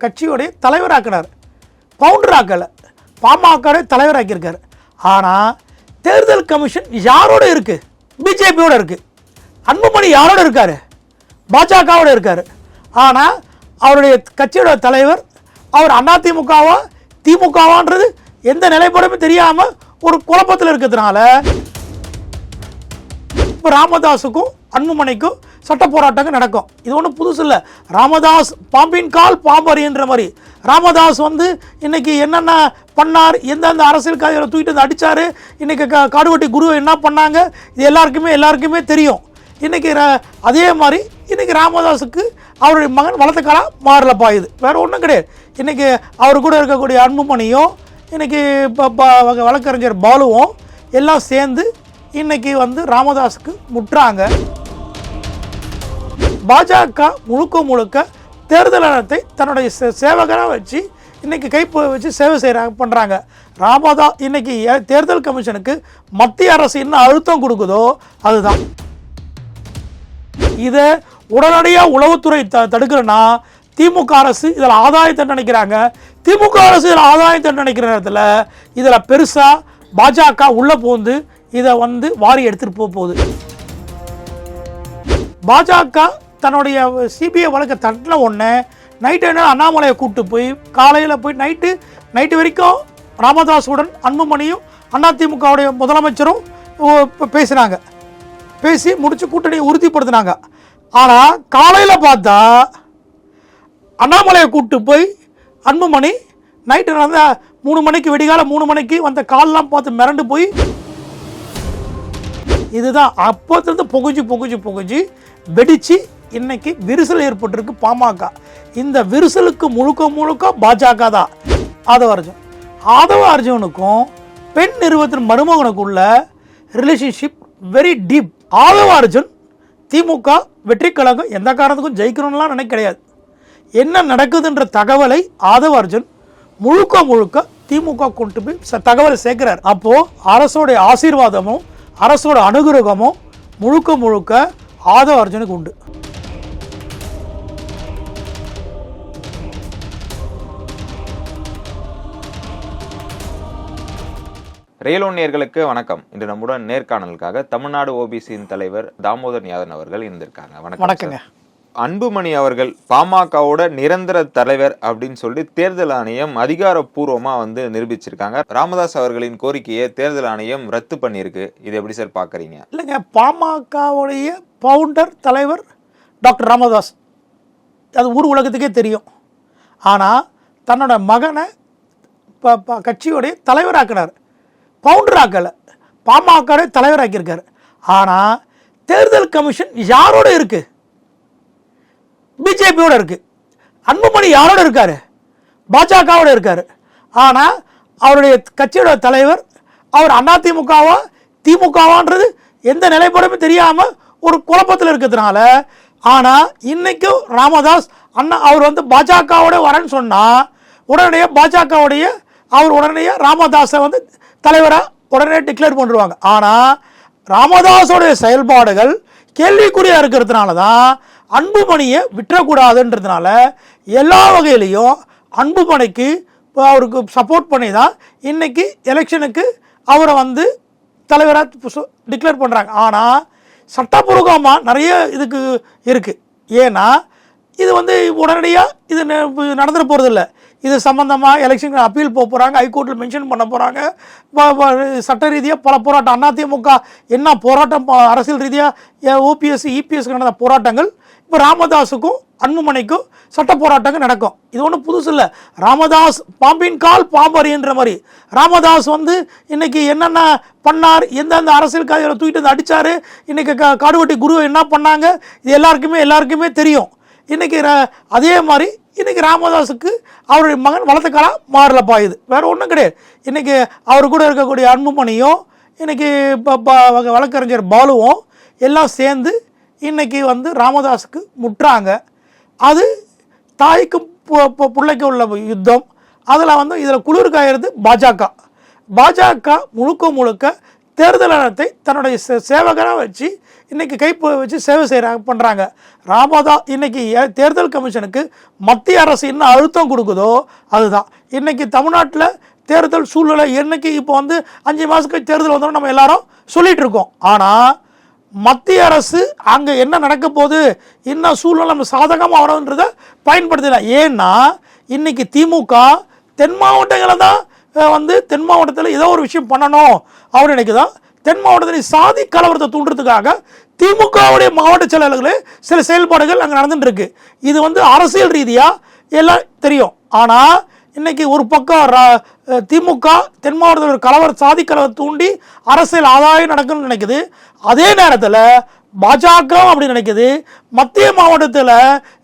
கட்சியோடைய தலைவராக்கினார், founder ஆக்கலை, பாமகவுடைய தலைவராக்கியிருக்கார். ஆனால் தேர்தல் commission யாரோட இருக்கு? பிஜேபியோட இருக்கு. அன்புமணி யாரோட இருக்காரு? பாஜகவோட இருக்காரு. ஆனால் அவருடைய கட்சியோட தலைவர் அவர் அதிமுகவா திமுகவான்றது எந்த நிலைப்பாடுமே தெரியாமல் ஒரு குழப்பத்தில் இருக்கிறதுனால இப்போ ராமதாஸுக்கும் அன்புமணிக்கும் சட்ட போராட்டங்கள் நடக்கும். இது ஒன்றும் புதுசு இல்லை. ராமதாஸ் பாம்பின் கால் பாம்பறின்ற மாதிரி ராமதாஸ் இன்னைக்கு என்னென்ன பண்ணார், எந்தெந்த அரசியல் கைகளை தூக்கிட்டு வந்து அடித்தார், இன்றைக்கி காடுவெட்டி குருவை என்ன பண்ணாங்க, இது எல்லாருக்குமே தெரியும். இன்றைக்கி அதே மாதிரி இன்றைக்கி ராமதாஸுக்கு அவருடைய மகன் வளர்த்த காலம் மாறலப்பா. இது வேறு ஒன்றும் கிடையாது. இன்றைக்கி அவர் கூட இருக்கக்கூடிய அன்புமணியும் இன்றைக்கி வழக்கறிஞர் பாலுவும் எல்லாம் சேர்ந்து இன்றைக்கி ராமதாஸுக்கு முட்டுறாங்க. பாஜக முழுக்க தேர்தல் ஆணையத்தை தன்னுடைய சேவகராக வச்சு இன்றைக்கி வச்சு சேவை பண்ணுறாங்க. ராமதாஸ் இன்றைக்கி தேர்தல் கமிஷனுக்கு மத்திய அரசு என்ன அழுத்தம் கொடுக்குதோ அதுதான். இதை உடனடியாக உளவுத்துறை தடுக்கலன்னா திமுக அரசு இதில் ஆதாயத்தை நினைக்கிறாங்க. திமுக அரசு இதில் ஆதாயத்தை நினைக்கிற நேரத்தில் இதில் பெருசாக பாஜக உள்ளே போந்து இதை வாரி எடுத்துகிட்டு போகுது. பாஜக தன்னுடைய சிபிஐ வழக்கை தட்டின உடனே நைட்டு அண்ணாமலையை கூப்பிட்டு போய் காலையில் போய் நைட்டு வரைக்கும் ராமதாஸுடன் அன்புமணியும் அதிமுகவுடைய முதலமைச்சரும் பேசினாங்க. பேசி முடித்து கூட்டணியை உறுதிப்படுத்தினாங்க. ஆனால் காலையில் பார்த்தா அண்ணாமலையை கூப்பிட்டு போய் அன்புமணி நைட்டு நடந்த 3 மணிக்கு விடிகால 3 மணிக்கு வந்த காலெலாம் பார்த்து மிரண்டு போய் இதுதான் அப்போத்திலிருந்து புகுஞ்சு வெடித்து இன்னைக்கு விரிசல் ஏற்பட்டிருக்கு பாமக. இந்த விரிசலுக்கு முழுக்க பாஜக தான். ஆதவ அர்ஜுனுக்கும் பெண் நிறுவனத்தின் மருமகனுக்குள்ள relationship very deep. Aadhav Arjun திமுக வெற்றி கழகம் எந்த காரணத்துக்கும் ஜெயிக்கணும்லாம் நினைக்க கிடையாது. என்ன நடக்குதுன்ற தகவலை ஆதவ அர்ஜுன் முழுக்க திமுக கொண்டு போய் தகவலை சேர்க்கிறார். அப்போ அரசோடைய ஆசீர்வாதமும் அரசோட அனுகிரகமும் முழுக்க ஆதவ அர்ஜுனுக்கு உண்டு. ரியல் ஒன் நேயர்களுக்கு வணக்கம். இன்று நம்முடன் நேர்காணலுக்காக தமிழ்நாடு ஓபிசியின் தலைவர் தாமோதர் யாதன் அவர்கள் இருந்திருக்காங்க. வணக்கங்க. அன்புமணி அவர்கள் பாமகவோட நிரந்தர தலைவர் அப்படின்னு சொல்லி தேர்தல் ஆணையம் அதிகாரப்பூர்வமா நிரூபிச்சிருக்காங்க. ராமதாஸ் அவர்களின் கோரிக்கையை தேர்தல் ஆணையம் ரத்து பண்ணியிருக்கு. இது எப்படி சார் பாக்குறீங்க? இல்லைங்க, பாமகவுடைய பவுண்டர் தலைவர் டாக்டர் ராமதாஸ், அது ஊர் உலகத்துக்கே தெரியும். ஆனால் தன்னோட மகனை கட்சியோடைய தலைவராக்கினார், பவுண்டர் ஆக்கலை, பாமகவுடைய தலைவராக்கியிருக்கார். ஆனால் தேர்தல் கமிஷன் யாரோட இருக்கு? பிஜேபியோட இருக்கு. அன்புமணி யாரோட இருக்காரு? பாஜகவோட இருக்காரு. ஆனால் அவருடைய கட்சியோட தலைவர் அவர் அதிமுகவா திமுகவான்றது எந்த நிலைப்பாடுமே தெரியாமல் ஒரு குழப்பத்தில் இருக்கிறதுனால, ஆனால் இன்னைக்கும் ராமதாஸ் அவர் பாஜகவோட வரேன்னு சொன்னால் உடனடியாக பாஜகவுடைய அவர் உடனடியாக ராமதாஸை தலைவராக உடனே டிக்ளேர் பண்ணிடுவாங்க. ஆனால் ராமதாஸோடைய செயல்பாடுகள் கேள்விக்குறியாக இருக்கிறதுனால தான் அன்புமணியை விட்டுறக்கூடாதுன்றதுனால எல்லா வகையிலையும் அன்புமணிக்கு அவருக்கு சப்போர்ட் பண்ணி தான் இன்றைக்கி எலெக்ஷனுக்கு அவரை தலைவராக டிக்ளேர் பண்ணுறாங்க. ஆனால் சட்டப்பூர்வமாக நிறைய இதுக்கு இருக்குது. ஏன்னா இது உடனடியாக இது நடந்துட போகிறதில்ல. இது சம்மந்தமாக எலெக்ஷனுக்கு அப்பீல் போக போகிறாங்க, ஹைகோர்ட்டில் மென்ஷன் பண்ண போகிறாங்க. சட்ட ரீதியாக பல போராட்டம் அதிமுக என்ன போராட்டம் அரசியல் ரீதியாக ஓபிஎஸ் இபிஎஸ்க்கு நடந்த போராட்டங்கள் இப்போ ராமதாஸுக்கும் அன்புமணிக்கும் சட்ட போராட்டங்கள் நடக்கும். இது ஒன்றும் புதுசு இல்லை. ராமதாஸ் பாம்பின் கால் பாம்பறின்ற மாதிரி ராமதாஸ் இன்றைக்கி என்னென்ன பண்ணார், எந்தெந்த அரசியல் கைகளை தூக்கிட்டு வந்து அடித்தார், இன்றைக்கி காடுவெட்டி குருவை என்ன பண்ணாங்க, இது எல்லாருக்குமே தெரியும். இன்றைக்கி அதே மாதிரி இன்றைக்கி ராமதாஸுக்கு அவருடைய மகன் வளர்த்த காலம் மாறலப்பா. இது வேறு ஒன்றும் கிடையாது. இன்றைக்கி அவர் கூட இருக்கக்கூடிய அன்புமணியும் இன்றைக்கி வழக்கறிஞர் பாலுவும் எல்லாம் சேர்ந்து இன்றைக்கி ராமதாஸுக்கு முட்டுறாங்க. அது தாய்க்கும் பிள்ளைக்கும் உள்ள யுத்தம். அதில் இதில் குளிர் காயறது பாஜக முழுக்க தேர்தல் ஆணையத்தை தன்னுடைய சேவகராக வச்சு இன்றைக்கி வச்சு சேவை பண்ணுறாங்க. இன்றைக்கி தேர்தல் கமிஷனுக்கு மத்திய அரசு என்ன அழுத்தம் கொடுக்குதோ அதுதான். இன்றைக்கி தமிழ்நாட்டில் தேர்தல் சூழ்நிலை என்னைக்கு இப்போ 5 மாதத்துக்கு தேர்தல் வந்தோம் நம்ம எல்லாரும் சொல்லிகிட்டு இருக்கோம். ஆனால் மத்திய அரசு அங்கே என்ன நடக்க போகுது, என்ன சூழ்நிலை நம்ம சாதகமாக வரன்றதை பயன்படுத்தலாம். ஏன்னா இன்றைக்கி திமுக தென் மாவட்டங்களில் தான் தென் மாவட்டத்தில் ஏதோ ஒரு விஷயம் பண்ணணும் அவர் நினைக்குதான். தென் மாவட்டத்தில் சாதி கலவரத்தை தூண்டுறதுக்காக திமுகவுடைய மாவட்ட செயலாளர்களே சில செயல்பாடுகள் அங்கே நடந்துட்டுருக்கு. இது அரசியல் ரீதியாக எல்லாம் தெரியும். ஆனால் இன்றைக்கி ஒரு பக்கம் திமுக தென் மாவட்டத்தில் ஒரு சாதி கலவரத்தை தூண்டி அரசியல் ஆதாயம் நடக்குன்னு நினைக்குது. அதே நேரத்தில் பாஜக அப்படின்னு நினைக்குது. மத்திய மாவட்டத்தில்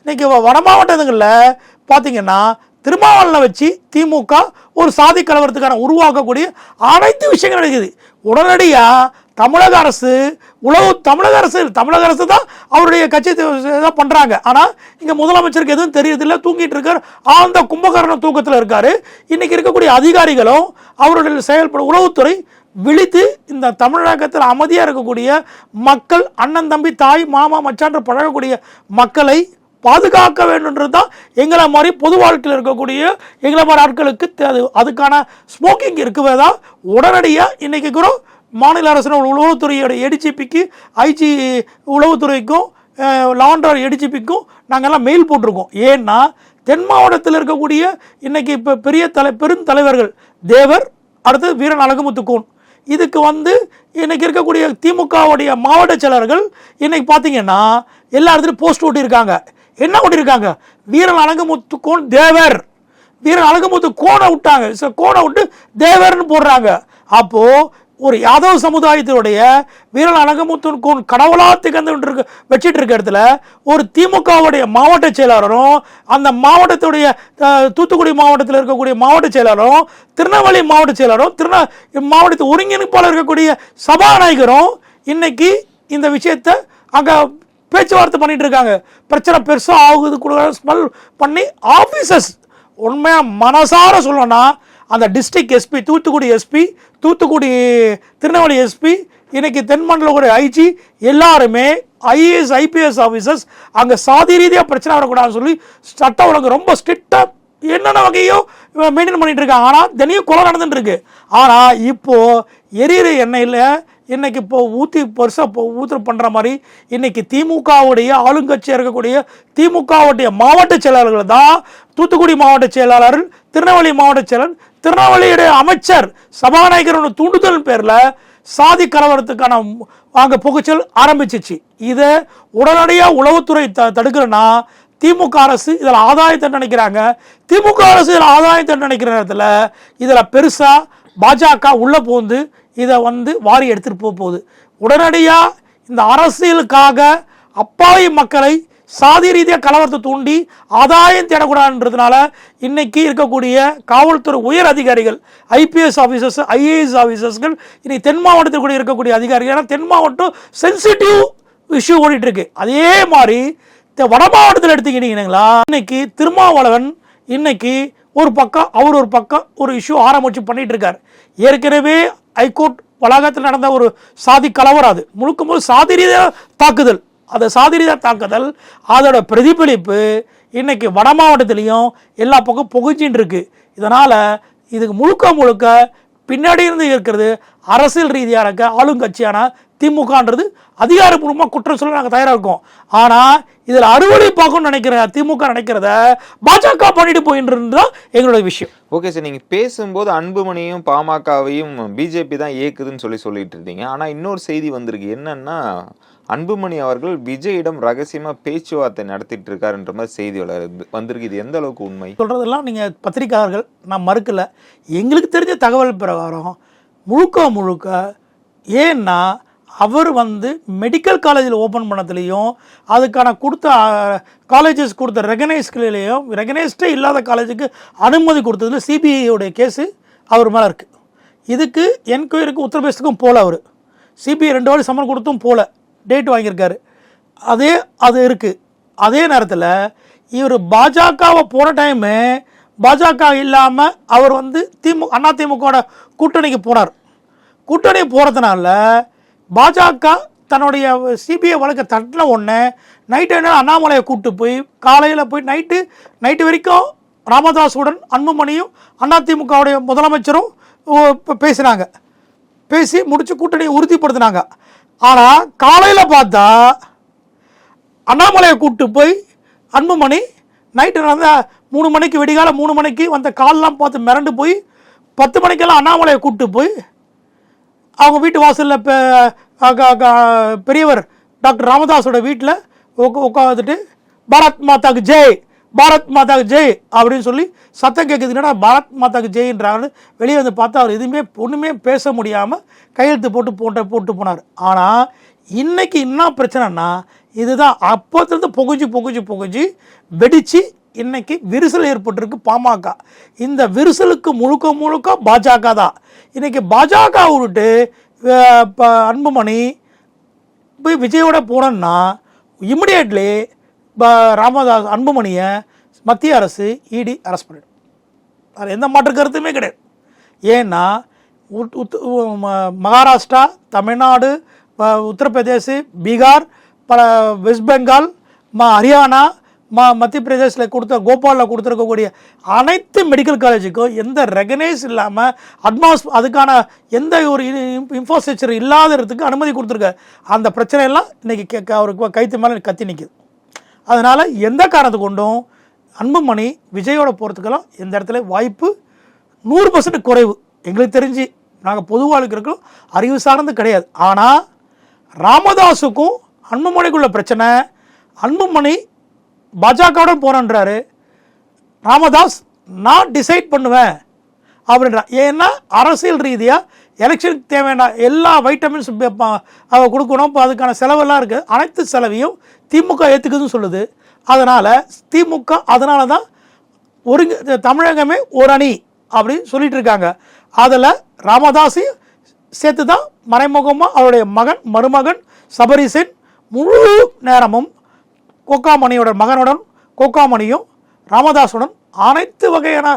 இன்றைக்கி வட மாவட்டங்களில் பார்த்தீங்கன்னா திருமாவளவனை வச்சு திமுக ஒரு சாதி கலவரத்துக்கான உருவாக்கக்கூடிய அனைத்து விஷயங்கள் நடக்குது. உடனடியாக தமிழக அரசு தான் அவருடைய கட்சி தான் பண்ணுறாங்க. ஆனால் இங்கே முதலமைச்சருக்கு எதுவும் தெரியறதில்லை, தூங்கிட்டு இருக்கார், ஆழ்ந்த கும்பகரண தூக்கத்தில் இருக்கார். இன்றைக்கி இருக்கக்கூடிய அதிகாரிகளும் அவருடைய செயல்படும் உளவுத்துறை விழித்து இந்த தமிழகத்தில் அமைதியாக இருக்கக்கூடிய மக்கள், அண்ணன் தம்பி தாய் மாமா மச்சான்ற பழகக்கூடிய மக்களை பாதுகாக்க வேண்டும்ன்றது தான் எங்களை மாதிரி பொது வாழ்க்கையில் இருக்கக்கூடிய எங்களை மாதிரி ஆட்களுக்கு அதுக்கான ஸ்மோக்கிங் இருக்கவே தான் உடனடியாக இன்றைக்கி கூட மாநில அரசு உளவுத்துறையோட ஏடிஜிபிக்கு ஐஜி உளவுத்துறைக்கும் லாண்டர் ஏடிஜிபிக்கும் நாங்கள்லாம் மெயில் போட்டிருக்கோம். ஏன்னா தென் மாவட்டத்தில் இருக்கக்கூடிய இன்றைக்கி இப்போ பெருந்தலைவர்கள் தேவர், அடுத்து வீரன் அழகுமுத்துக்கோன், இதுக்கு இன்றைக்கி இருக்கக்கூடிய திமுகவுடைய மாவட்ட செயலர்கள் இன்றைக்கி பார்த்தீங்கன்னா எல்லா இடத்துலையும் போஸ்ட் ஓட்டியிருக்காங்க. என்ன ஓட்டியிருக்காங்க? வீரன் அழகுமுத்துக்கோன் தேவர், வீரன் அழகுமுத்து கோனை விட்டாங்க, கோனை விட்டு தேவர்னு போடுறாங்க. அப்போது ஒரு யாதவ சமுதாயத்தினுடைய வீரன் அழகுமுத்துக்கோன் கடவுளாக திகழ்ந்து வச்சிட்டு இருக்க இடத்துல ஒரு திமுகவுடைய மாவட்ட செயலாளரும், அந்த மாவட்டத்துடைய தூத்துக்குடி மாவட்டத்தில் இருக்கக்கூடிய மாவட்ட செயலாளரும், திருநெல்வேலி மாவட்ட செயலாளரும், மாவட்டத்து ஒருங்கிணைப்பாளர் இருக்கக்கூடிய சபாநாயகரும் இன்னைக்கு இந்த விஷயத்தை அங்கே பேச்சுவார்த்தை பண்ணிட்டு இருக்காங்க. பிரச்சனை பெருசாக ஆகுது கூட ஸ்மெல் பண்ணி ஆஃபீஸர்ஸ் உண்மையாக மனசார சொல்லணும்னா அந்த district SP, Thoothukudi SP, Thoothukudi Tirunelveli SP, இன்னைக்கு தென்மண்டல ஐஜி எல்லாருமே ஐஏஎஸ் ஐபிஎஸ் ஆஃபீஸர்ஸ் அங்கே சாதி ரீதியாக பிரச்சனை வரக்கூடாதுன்னு சொல்லி சட்டம் ஒழுங்கு ரொம்ப ஸ்ட்ரிக்டாக என்னென்ன வகையோ மெயின்டைன் பண்ணிட்டு இருக்காங்க. ஆனால் தினையும் கொலை நடந்துட்டு இருக்கு. ஆனால் இப்போது எரியிற எண்ணெயில் இன்னைக்கு இப்போ பெருசாக ஊற்று பண்ணுற மாதிரி இன்னைக்கு திமுகவுடைய ஆளுங்கட்சியாக இருக்கக்கூடிய திமுகவுடைய மாவட்ட செயலாளர்கள் தான் தூத்துக்குடி மாவட்ட செயலாளர், திருநெல்வேலி மாவட்ட செயலர், திருநெல்வேலியுடைய அமைச்சர் சபாநாயகரோட தூண்டுதல் பேரில் சாதி கலவரத்துக்கான அங்கே புகைச்சல் ஆரம்பிச்சிச்சு. இதை உடனடியாக உளவுத்துறை தடுக்கிறேன்னா திமுக அரசு இதில் ஆதாயத்தை நினைக்கிறாங்க. திமுக அரசு இதில் ஆதாயத்தை நினைக்கிற நேரத்தில் இதில் பெருசாக பாஜக உள்ளே போந்து இதை வாரி எடுத்துகிட்டு போகுது. உடனடியாக இந்த அரசியலுக்காக அப்பாவி மக்களை சாதி ரீதியாக கலவரத்தை தூண்டி ஆதாயம் தேடக்கூடாதுன்றதுனால இன்னைக்கு இருக்கக்கூடிய காவல்துறை உயர் அதிகாரிகள், ஐபிஎஸ் ஆஃபீஸர்ஸ், ஐஏஎஸ் ஆஃபீஸர்ஸ்கள் இன்னைக்கு தென் மாவட்டத்தில் கூட இருக்கக்கூடிய அதிகாரிகள், ஏன்னா தென் மாவட்டம் சென்சிட்டிவ் இஷ்யூ ஓடிட்டு இருக்கு. அதே மாதிரி வட மாவட்டத்தில் எடுத்துக்கிட்டீங்களா, இன்னைக்கு திருமாவளவன் இன்னைக்கு ஒரு பக்கம் ஒரு இஷ்யூ ஆரம்பிச்சு பண்ணிட்டு இருக்காரு. ஏற்கனவே ஹைகோர்ட் வளாகத்தில் நடந்த ஒரு சாதி கலவரம், அது முழுக்க சாதி ரீதியாக தாக்குதல். அந்த சாதி ரீதியாக தாக்குதல் அதோட பிரதிபலிப்பு இன்னைக்கு வட மாவட்டத்திலையும் எல்லா பக்கம் புகைச்சின்னு இருக்கு. இதனால் இதுக்கு முழுக்க பின்னாடி இருந்து இருக்கிறது அரசியல் ரீதியாக இருக்க ஆளுங்கட்சியான திமுகன்றது அதிகாரப்பூர்வமாக குற்றம் சொல்ல நாங்கள் தயாராக இருக்கோம். ஆனால் இதில் அறுவடை பார்க்கணும்னு நினைக்கிற திமுக நினைக்கிறத பாஜக பண்ணிட்டு போயின்றது தான் எங்களோட விஷயம். ஓகே சார், நீங்கள் பேசும்போது அன்புமணியும் பாமகவையும் பிஜேபி தான் இயக்குதுன்னு சொல்லிட்டு இருந்தீங்க. ஆனால் இன்னொரு செய்தி வந்திருக்கு. என்னன்னா, அன்புமணி அவர்கள் விஜயிடம் ரகசியமாக பேச்சுவார்த்தை நடத்திட்டு இருக்காருன்ற மாதிரி செய்தி வந்திருக்கு. இது எந்த அளவுக்கு உண்மை? சொல்கிறதெல்லாம் நீங்கள் பத்திரிகையாளர்கள் நான் மறுக்கலை. எங்களுக்கு தெரிஞ்ச தகவல் பிரகாரம் முழுக்க ஏன்னா அவர் மெடிக்கல் காலேஜில் ஓப்பன் பண்ணதுலேயும் அதுக்கான காலேஜஸ் கொடுத்த ரெகனைஸ்டே இல்லாத காலேஜுக்கு அனுமதி கொடுத்ததுல சிபிஐயோடைய கேஸு அவர் மேலே இருக்குது. இதுக்கு என்கொயரிக்கு உத்தரப்பிரதேசத்துக்கும் போகல. அவர் சிபிஐ 2 வாட்டி சம்மன் கொடுத்தும் போகல, டேட் வாங்கியிருக்காரு. அது இருக்குது. அதே நேரத்தில் இவர் பாஜகவை போன டைமு பாஜக இல்லாமல் அவர் அதிமுகவோட கூட்டணிக்கு போனார். கூட்டணி போகிறதுனால பாஜக தன்னுடைய சிபிஐ வழக்கை தட்டின உடனே நைட்டு என்ன அண்ணாமலையை கூப்பிட்டு போய் காலையில் போய் நைட்டு வரைக்கும் ராமதாஸுடன் அன்புமணியும் அதிமுகவுடைய முதலமைச்சரும் பேசினாங்க. பேசி முடிச்சு கூட்டணியை உறுதிப்படுத்தினாங்க. ஆனால் காலையில் பார்த்தா அண்ணாமலையை கூப்பிட்டு போய் அன்புமணி நைட்டு நடந்த 3 மணிக்கு விடிகால 3 மணிக்கு வந்த கால்லாம் பார்த்து மிரண்டு போய் 10 மணிக்கெல்லாம் அண்ணாமலையை கூப்பிட்டு போய் அவங்க வீட்டு வாசலில் பெரியவர் டாக்டர் ராமதாஸோட வீட்டில் உட்காந்துட்டு பாரத் மாதாக்கு ஜெய், பாரத் மாதாக்கு ஜெய் அப்படின்னு சொல்லி சத்தம் கேட்குதுன்னா பாரத் மாதாக்கு ஜெயின்றாரு. வெளியே வந்து பார்த்தா அவர் எதுவுமே ஒன்றுமே பேச முடியாமல் கையெழுத்து போட்டு போனார். ஆனால் இன்னைக்கு என்ன பிரச்சனைனா இதுதான். அப்போத்துலேருந்து புகுஞ்சு வெடித்து இன்னைக்கு விரிசல் ஏற்பட்டிருக்கு பாமக. இந்த விரிசலுக்கு முழுக்க பாஜக தான். இன்னைக்கு பாஜக விட்டு அன்புமணி போய் விஜயோட போனோன்னா இமிடியேட்லி ராமதாஸ் அன்புமணியை மத்திய அரசு இடி அரெஸ்ட் பண்ணிடும். அது எந்த மாற்று கருத்துமே கிடையாது. ஏன்னா மகாராஷ்டிரா, தமிழ்நாடு, உத்தரப்பிரதேசு, பீகார், வெஸ்ட் பெங்கால், ஹரியானா, மத்திய பிரதேசில் போபாலில் கொடுத்துருக்கக்கூடிய அனைத்து மெடிக்கல் காலேஜுக்கும் எந்த ரெகனைஸ் இல்லாமல் அதுக்கான எந்த ஒரு இன்ஃப்ராஸ்ட்ரக்சர் இல்லாததுக்கு அனுமதி கொடுத்துருக்காரு. அந்த பிரச்சனையெல்லாம் இன்றைக்கி அவருக்கு கைத்து மேலே கத்தி நிற்குது. அதனால் எந்த காரணத்தை கொண்டும் அன்புமணி விஜயோட போகிறதுக்கெல்லாம் எந்த இடத்துல வாய்ப்பு 100% குறைவு. எங்களுக்கு தெரிஞ்சு நாங்கள் பொதுவாளுக்கு இருக்கிறோம், அறிவு சார்ந்து கிடையாது. ஆனால் ராமதாஸுக்கும் அன்புமணிக்குள்ள பிரச்சனை. அன்புமணி பாஜகவுடன் போகிறன்றாரு, ராமதாஸ் நான் டிசைட் பண்ணுவேன் அப்படின்றான். ஏன்னா அரசியல் ரீதியாக எலெக்ஷனுக்கு தேவையான எல்லா வைட்டமின்ஸ் கொடுக்கணும். இப்போ அதுக்கான செலவெல்லாம் இருக்குது. அனைத்து செலவையும் திமுக ஏற்றுக்குதுன்னு சொல்லுது. அதனால் திமுக அதனால தான் தமிழகமே ஒரு அணி அப்படின்னு சொல்லிட்டு இருக்காங்க. அதில் ராமதாஸையும் சேர்த்து தான் மறைமுகமாக அவருடைய மருமகன் சபரீசன் முழு நேரமும் கோகாமணியோட மகனுடன் கோகாமணியும் ராமதாஸுடன் அனைத்து வகையான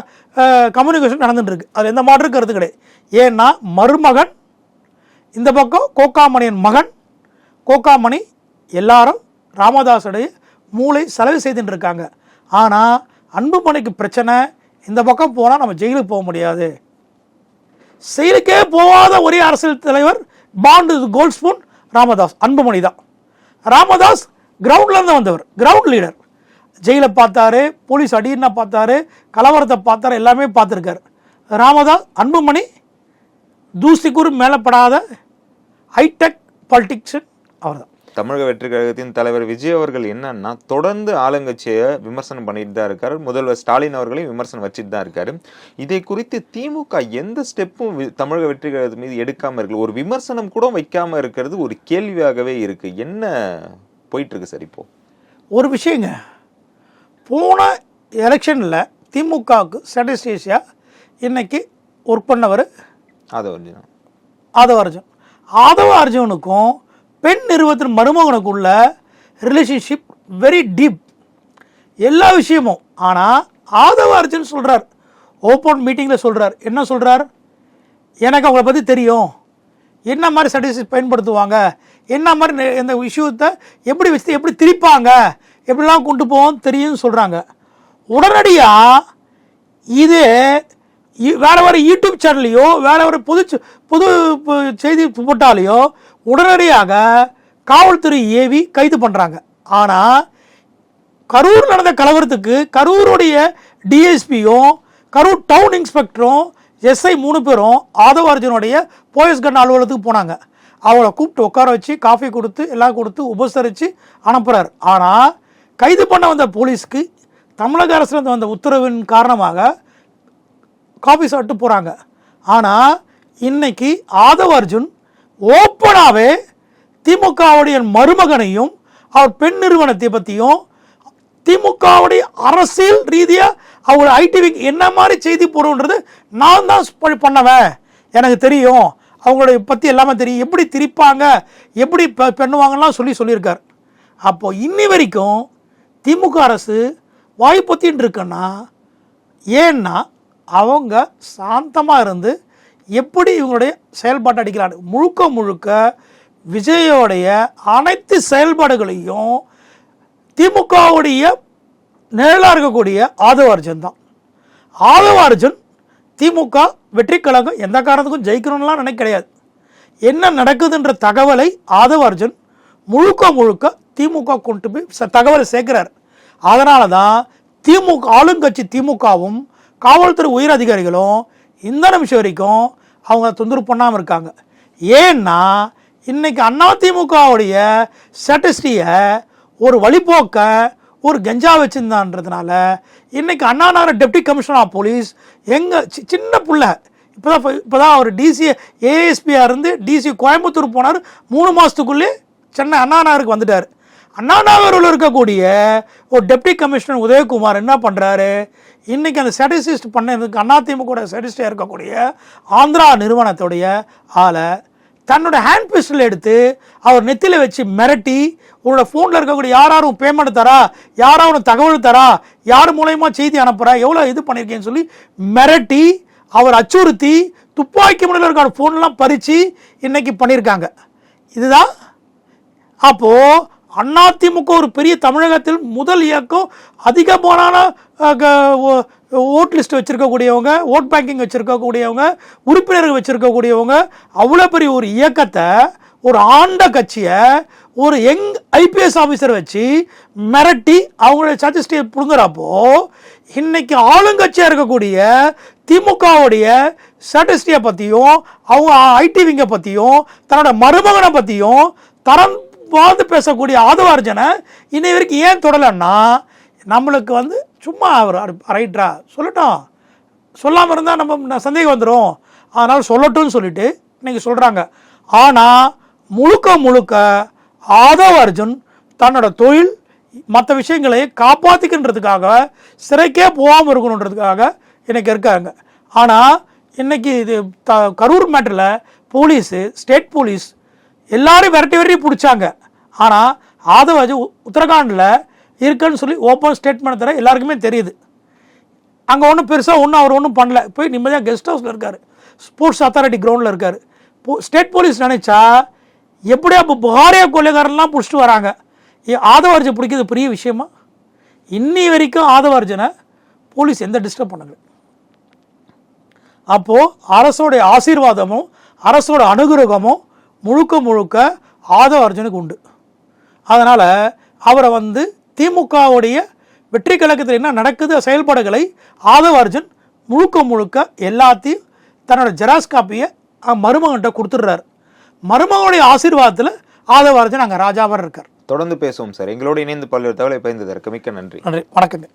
கம்யூனிகேஷன் நடந்துட்டு இருக்கு. அது எந்த மாற்று கருத்து கிடையாது. ஏன்னா மருமகன் இந்த பக்கம் கோகாமணியின் மகன், கோகாமணி எல்லாரும் ராமதாஸுடைய மூளை செலவு செய்துட்டு இருக்காங்க. ஆனால் அன்புமணிக்கு பிரச்சனை, இந்த பக்கம் போனால் நம்ம ஜெயிலுக்கு போக முடியாது. செயலுக்கே போகாத ஒரே அரசியல் தலைவர் பாண்டு கோல்ட் ஸ்பூன் ராமதாஸ், அன்புமணி தான். ராமதாஸ் கிரவுண்ட்லேருந்து வந்தவர், கிரவுண்ட் லீடர். ஜெயிலை பார்த்தாரு, போலீஸ் அடின்னா பார்த்தாரு, கலவரத்தை பார்த்தாரு, எல்லாமே பார்த்துருக்காரு. ராமதாஸ் அன்புமணி தூசிக்கூறு மேலப்படாத ஹைடெக் பாலிடிக்ஸ் அவர் தான். தமிழக வெற்றி கழகத்தின் தலைவர் விஜய் அவர்கள் என்னன்னா தொடர்ந்து ஆளுங்கட்சியை விமர்சனம் பண்ணிட்டு தான் இருக்காரு. முதல்வர் ஸ்டாலின் அவர்களையும் விமர்சனம் வச்சுட்டு தான் இருக்காரு. இதை குறித்து திமுக எந்த ஸ்டெப்பும் தமிழக வெற்றி கழகத்தின் மீது எடுக்காம இருக்கு, ஒரு விமர்சனம் கூட வைக்காம இருக்கிறது ஒரு கேள்வியாகவே இருக்கு. என்ன போயிட்டு இருக்கு சார்? இப்போ ஒரு விஷயங்க, போன எலெக்ஷனில் திமுகவுக்கு ஸ்ட்ராட்டஜிஸ்டாக இன்னைக்கு ஒர்க் பண்ணவர் ஆதவ அர்ஜுனுக்கும் பெண் நிறுவனத்தின் மருமகனுக்குள்ள ரிலேஷன்ஷிப் வெரி டீப், எல்லா விஷயமும். ஆனால் ஆதவ அர்ஜுன் சொல்கிறார், ஓப்பன் மீட்டிங்கில் சொல்கிறார், என்ன சொல்கிறார், எனக்கு அவங்கள பற்றி தெரியும், என்ன மாதிரி ஸ்ட்ராட்டஜிஸ் பயன்படுத்துவாங்க, என்ன மாதிரி இந்த இஷ்யூத்தை எப்படி வச்சு எப்படி திரிப்பாங்க, எப்படிலாம் கொண்டு போவோம் தெரியும்னு சொல்கிறாங்க. உடனடியாக இது வேறு ஒரு யூடியூப் சேனல்லையோ வேறு ஒரு பொது செய்தி போட்டாலேயோ உடனடியாக காவல்துறை ஏவி கைது பண்ணுறாங்க. ஆனால் கரூர் நடந்த கலவரத்துக்கு கரூருடைய டிஎஸ்பியும் கரூர் டவுன் இன்ஸ்பெக்டரும் எஸ்ஐ 3 பேரும் ஆதவ அர்ஜுனுடைய போயஸ் கன் அலுவலகத்துக்கு போனாங்க. அவளை கூப்பிட்டு உட்கார வச்சு காஃபி கொடுத்து எல்லாம் கொடுத்து உபசரித்து அனுப்புகிறார். ஆனால் கைது பண்ண வந்த போலீஸ்க்கு தமிழக அரசுலேருந்து வந்த உத்தரவின் காரணமாக காஃபி சாப்பிட்டு போகிறாங்க. ஆனால் இன்னைக்கு ஆதவ அர்ஜுன் ஓப்பனாகவே திமுகவுடைய மருமகனையும் அவர் பெண் நிறுவனத்தை பற்றியும் திமுகவுடைய அரசியல் ரீதியாக அவங்க ஐடிவி என்ன மாதிரி செய்தி போடுன்றது நான் தான் பண்ணவேன், எனக்கு தெரியும், அவங்களுடைய பற்றி எல்லாமே தெரியும், எப்படி திரிப்பாங்க எப்படி பண்ணுவாங்கலாம் சொல்லியிருக்கார். அப்போது இன்னி வரைக்கும் திமுக அரசு வாய்ப்பத்தின்னு இருக்குன்னா ஏன்னா அவங்க சாந்தமாக இருந்து எப்படி இவங்களுடைய செயல்பாட்டை அடிக்கலான்னு முழுக்க விஜயோடைய அனைத்து செயல்பாடுகளையும் திமுகவுடைய நிழலாக இருக்கக்கூடிய ஆதவ அர்ஜுன் தான். ஆதவ அர்ஜுன் திமுக வெற்றி கழகம் எந்த காரணத்துக்கும் ஜெயிக்கணும்லாம் நினைக்க கிடையாது. என்ன நடக்குதுன்ற தகவலை ஆதவ அர்ஜுன் முழுக்க திமுக கொண்டு போய் தகவலை சேர்க்கிறார். அதனால தான் திமுக ஆளுங்கட்சி திமுகவும் காவல்துறை உயர் அதிகாரிகளும் இந்த நிமிஷம் வரைக்கும் அவங்க தொந்தரவு பண்ணாமல் இருக்காங்க. ஏன்னா இன்னைக்கு அதிமுகவுடைய ஸ்ட்ராட்டஜியை ஒரு வழிபோக்க ஒரு கஞ்சா வச்சுருந்தான்றதுனால இன்னைக்கு Anna Nagar deputy commissioner of police எங்கள் சின்ன பிள்ளை இப்போதான் அவர் டிசி ஏஎஸ்பியாக இருந்து டிசி கோயம்புத்தூர் போனார். 3 மாதத்துக்குள்ளே சென்னை அண்ணா நகருக்கு வந்துட்டார். அண்ணா நகரில் இருக்கக்கூடிய ஒரு டெப்டி கமிஷனர் உதயகுமார் என்ன பண்ணுறாரு, இன்றைக்கி அந்த ஸ்டாட்டிஸ்டிக்ஸ் பண்ணதுக்கு அதிமுக ஸ்டாட்டிஸ்டிக்காக இருக்கக்கூடிய ஆந்திரா நிறுவனத்துடைய ஆளை தன்னோட ஹேண்ட் பிஸ்டல் எடுத்து அவர் நெத்தியில் வச்சு மிரட்டி, உங்களோட ஃபோனில் இருக்கக்கூடிய யாரும் பேமெண்ட் தரா, யாரும் தகவல் தரா, யார் மூலயமா செய்தி அனுப்புகிறா, எவ்வளோ இது பண்ணியிருக்கேன்னு சொல்லி மிரட்டி அவர் அச்சுறுத்தி துப்பாக்கி முனையில் இருக்கிற ஃபோன்லாம் பறித்து இன்னைக்கு பண்ணியிருக்காங்க. இதுதான் அப்போது அதிமுக ஒரு பெரிய தமிழகத்தில் முதல் இயக்கம், அதிகமான ஓட் லிஸ்ட் வச்சுருக்கக்கூடியவங்க, ஓட் பேங்கிங் வச்சுருக்கக்கூடியவங்க, உறுப்பினர்கள் வச்சுருக்கக்கூடியவங்க, அவ்வளோ பெரிய ஒரு இயக்கத்தை, ஒரு ஆண்ட கட்சியை ஒரு யங் ஐபிஎஸ் ஆஃபீஸரை வச்சு மிரட்டி அவங்களுடைய ஸ்டாட்டிஸ்டிக்கை புடுங்குறப்போ இன்னைக்கு ஆளுங்கட்சியாக இருக்கக்கூடிய திமுகவுடைய ஸ்டாட்டிஸ்டிக்கை பற்றியும் அவங்க ஐடி விங்கை பற்றியும் தன்னோட மருமகனை பற்றியும் தரம் வாழ்ந்து பேசக்கூடிய ஆதவ அர்ஜுனை இன்னை வரைக்கும் ஏன் தொடலைன்னா, நம்மளுக்கு சும்மா அவர் ரைட்ரா சொல்லட்டும், சொல்லாமல் இருந்தால் நம்ம சந்தேகம் வந்துடும், அதனால் சொல்லட்டும்னு சொல்லிட்டு இன்னைக்கு சொல்கிறாங்க. ஆனால் முழுக்க ஆதவ அர்ஜுன் தன்னோட தொழில் மற்ற விஷயங்களை காப்பாற்றிக்கின்றதுக்காக சிறைக்கே போகாமல் இருக்கணுன்றதுக்காக இன்னைக்கு இருக்காங்க. ஆனால் இன்னைக்கு இது கரூர் மேட்டரில் போலீஸு, ஸ்டேட் போலீஸ் எல்லாரும் விரட்டி பிடிச்சாங்க. ஆனால் ஆதவ அர்ஜுன் உத்தரகாண்டில் இருக்குன்னு சொல்லி ஓப்பன் ஸ்டேட்மெண்ட் தர எல்லாருக்குமே தெரியுது. அங்கே ஒன்றும் பெருசாக அவர் ஒன்றும் பண்ணல, போய் நிம்மதியாக கெஸ்ட் ஹவுஸில் இருக்கார், ஸ்போர்ட்ஸ் அத்தாரிட்டி கிரவுண்டில் இருக்கார். ஸ்டேட் போலீஸ் நினச்சா எப்படியா இப்போ புகாரியா கொள்ளைக்காரன்லாம் பிடிச்சிட்டு வராங்க. ஆதவ அர்ஜுன் பிடிக்கிறது பெரிய விஷயமா? இன்னி வரைக்கும் ஆதவ அர்ஜுனை போலீஸ் எந்த டிஸ்டர்ப் பண்ணல. அப்போது அரசோடைய ஆசீர்வாதமும் அரசோட அனுகிரகமும் முழுக்க ஆதவ அர்ஜுனுக்கு உண்டு. அதனால் அவரை திமுகவுடைய வெற்றி கழகத்தில் என்ன நடக்குது செயல்பாடுகளை ஆதவ அர்ஜுன் முழுக்க எல்லாத்தையும் தன்னோட ஜெராக்ஸ் காப்பியை மருமகன்கிட்ட கொடுத்துடுறாரு. மருமகனுடைய ஆசீர்வாதத்தில் ஆதவ அர்ஜுன் அங்கே ராஜாவாக இருக்கார். தொடர்ந்து பேசுவோம் சார். எங்களோடு இணைந்து பல்வேறு தகவலை பகிர்ந்ததற்கு மிக்க நன்றி. நன்றி, வணக்கங்க.